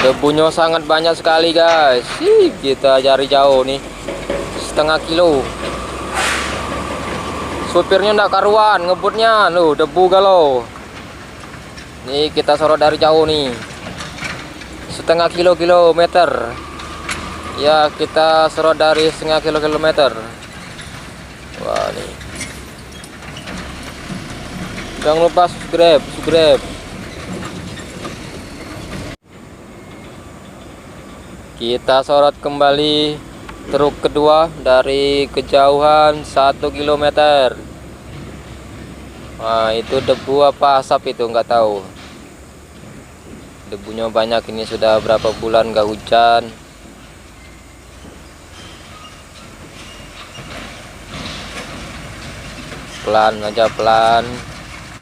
Debunya sangat banyak sekali guys. Kita cari jauh nih, setengah kilo. Supirnya ndak karuan ngebutnya, loh debu galau. Nih kita sorot dari jauh nih, setengah kilometer. Ya kita sorot dari setengah kilometer. Wah nih, jangan lupa subscribe. Kita sorot kembali truk kedua dari kejauhan 1 kilometer. Nah itu debu apa asap itu nggak tahu. Debunya banyak, ini sudah berapa bulan nggak hujan. Pelan aja, pelan.